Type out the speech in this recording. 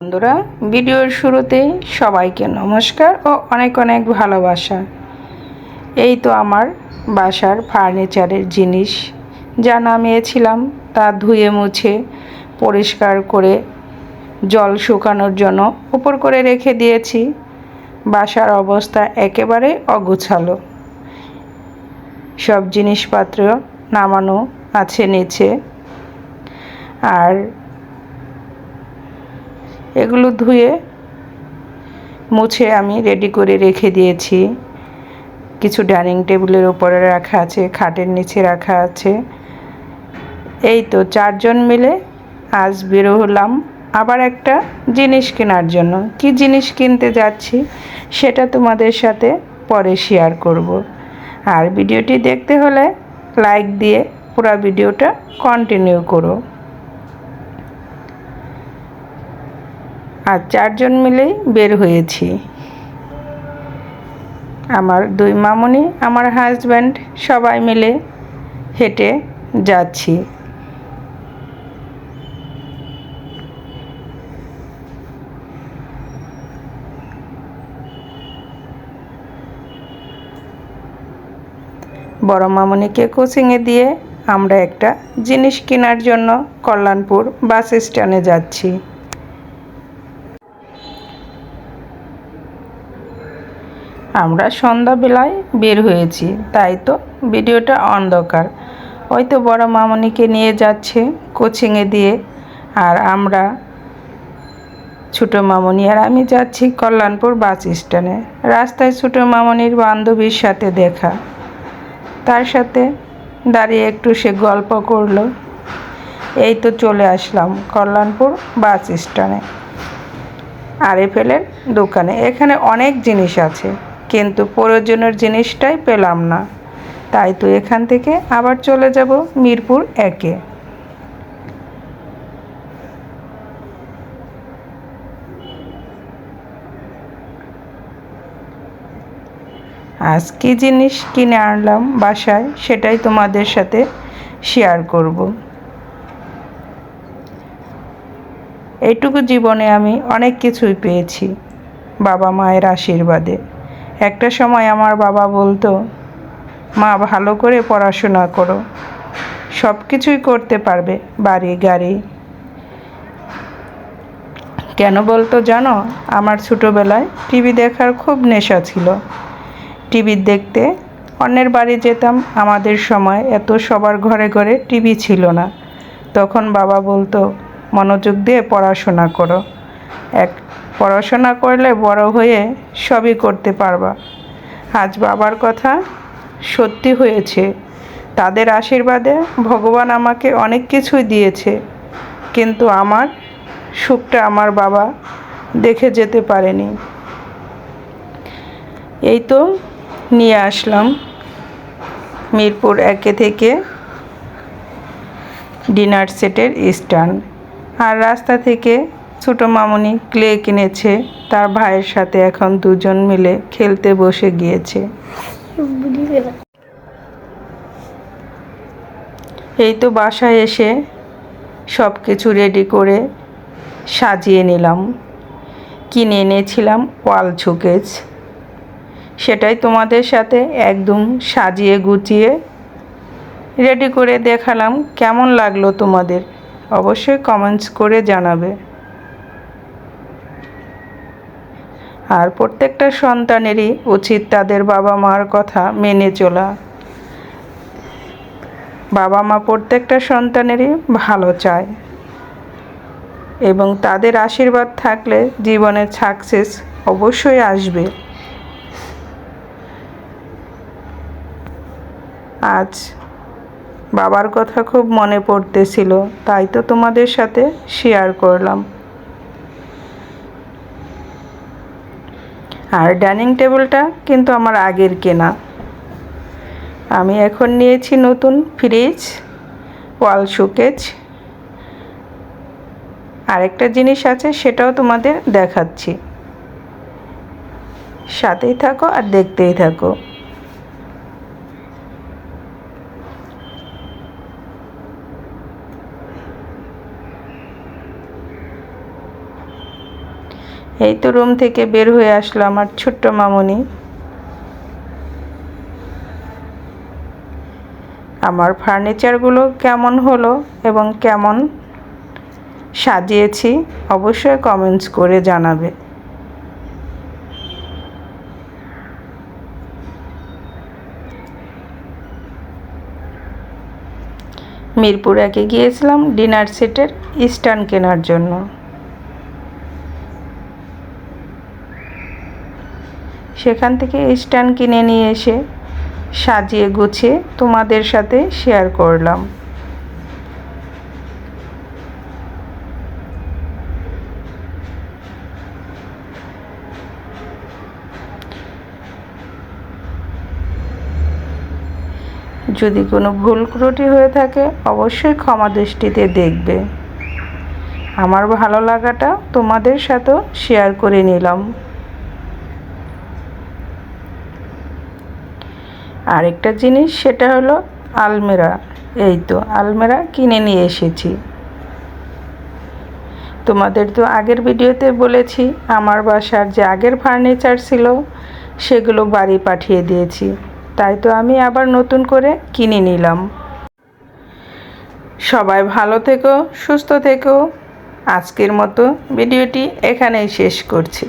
বন্ধুরা, ভিডিওর শুরুতেই সবাইকে নমস্কার ও অনেক অনেক ভালোবাসা। এই তো আমার বাসার ফার্নিচারের জিনিস যা নামিয়েছিলাম তা ধুয়ে মুছে পরিষ্কার করে জল শুকানোর জন্য উপর করে রেখে দিয়েছি। বাসার অবস্থা একেবারে অগোছালো, সব জিনিসপত্র নামানো আছে নিচে, আর এগুলো ধুয়ে মুছে আমি রেডি করে রেখে দিয়েছি। কিছু ডাইনিং টেবিলের উপরে রাখা আছে, খাটের নিচে রাখা আছে। এই তো 4 জন মিলে আজ বেরো হলাম আবার একটা জিনিস কেনার জন্য। কি জিনিস কিনতে যাচ্ছি সেটা তোমাদের সাথে পরে শেয়ার করব। আর ভিডিওটি দেখতে হলে লাইক দিয়ে পুরো ভিডিওটা কন্টিনিউ করো। আর 4 জন মিলেই বের হয়েছি। আমার 2 মামুনি, আমার হাজব্যান্ড, সবাই মিলে হেঁটে যাচ্ছি। বড় মামুনিকে কোচিংয়ে দিয়ে আমরা একটা জিনিস কেনার জন্য কল্যাণপুর বাস স্ট্যান্ডে যাচ্ছি। আমরা সন্ধ্যাবেলায় বের হয়েছি, তাই তো ভিডিওটা অন্ধকার। ওই তো বড় মামুনিকে নিয়ে যাচ্ছে কোচিংয়ে দিয়ে, আর আমরা ছোটো মামুনি আর আমি যাচ্ছি কল্যাণপুর বাস স্ট্যান্ডে। রাস্তায় ছোটো মামুনির বান্ধবীর সাথে দেখা, তার সাথে দাঁড়িয়ে একটু সে গল্প করলো। এই তো চলে আসলাম কল্যাণপুর বাস স্ট্যান্ডে আরএফএলের দোকানে। এখানে অনেক জিনিস আছে, কিন্তু প্রয়োজনের জিনিসটাই পেলাম না, তাই তো এখান থেকে আবার চলে যাব মিরপুর 1-এ। আজ কী জিনিস কিনে আনলাম বাসায় সেটাই তোমাদের সাথে শেয়ার করব। এইটুকু জীবনে আমি অনেক কিছুই পেয়েছি বাবা মায়ের আশীর্বাদে। একটা সময় আমার বাবা বলতো, মা ভালো করে পড়াশোনা করো, সব কিছুই করতে পারবে, বাড়ি গাড়ি। কেন বলতো জানো? আমার ছোটোবেলায় টিভি দেখার খুব নেশা ছিল। টিভি দেখতে অন্যের বাড়ি যেতাম। আমাদের সময় এত সবার ঘরে ঘরে টিভি ছিল না। তখন বাবা বলতো, মনোযোগ দিয়ে পড়াশোনা করো, পড়াশোনা করলে বড় হয়ে সবই করতে পারবা। আজ বাবার কথা সত্যি হয়েছে। তাদের আশীর্বাদে ভগবান আমাকে অনেক কিছুই দিয়েছে, কিন্তু আমার সুখটা আমার বাবা দেখে যেতে পারেনি। এই তো নিয়ে আসলাম মিরপুর 1 থেকে ডিনার সেটের স্ট্যান্ড। আর রাস্তা থেকে ছোটো মামুনি ক্লে কিনেছে, তার ভাইয়ের সাথে এখন 2 জন মিলে খেলতে বসে গিয়েছে। এই তো বাসায় এসে সব কিছু রেডি করে সাজিয়ে নিলাম। কিনে এনেছিলাম ওয়াল শোকেস, সেটাই তোমাদের সাথে একদম সাজিয়ে গুছিয়ে রেডি করে দেখালাম। কেমন লাগলো তোমাদের অবশ্যই কমেন্টস করে জানাবে। আর প্রত্যেকটা সন্তানেরই উচিত তাদের বাবা মার কথা মেনে চলা। বাবা মা প্রত্যেকটা সন্তানেরই ভালো চায়, এবং তাদের আশীর্বাদ থাকলে জীবনে সাকসেস অবশ্যই আসবে। আজ বাবার কথা খুব মনে পড়তেছিল, তাই তো তোমাদের সাথে শেয়ার করলাম। আর ডাইনিং টেবিলটা কিন্তু আমার আগের কেনা। আমি এখন নিয়েছি নতুন ফ্রিজ, ওয়াল শোকেস। আরেকটা জিনিস আছে, সেটাও তোমাদের দেখাচ্ছি। সাথেই থাকো আর দেখতেই থাকো। এই তো রুম থেকে বের হয়ে আসলো আমার ছোট্ট মামুনি। আমার ফার্নিচারগুলো কেমন হলো এবং কেমন সাজিয়েছি অবশ্যই কমেন্টস করে জানাবে। মিরপুর একে গিয়েছিলাম ডিনার সেটের স্ট্যান্ড কেনার জন্য। সেখান থেকে স্ট্যান্ড কিনে নিয়ে এসে সাজিয়ে গুছিয়ে তোমাদের সাথে শেয়ার করলাম। যদি কোনো ভুল ত্রুটি হয়ে থাকে অবশ্যই ক্ষমা দৃষ্টিতে দেখবে। আমার ভালো লাগাটা তোমাদের সাথেও শেয়ার করে নিলাম। আরেকটা জিনিস সেটা হলো আলমিরা। এই তো আলমিরা কিনে নিয়ে এসেছি। তোমাদের তো আগের ভিডিওতে বলেছি আমার বাসার যে আগের ফার্নিচার ছিল সেগুলো বাড়ি পাঠিয়ে দিয়েছি, তাই তো আমি আবার নতুন করে কিনে নিলাম। সবাই ভালো থেকো, সুস্থ থেকো। আজকের মতো ভিডিওটি এখানেই শেষ করছি।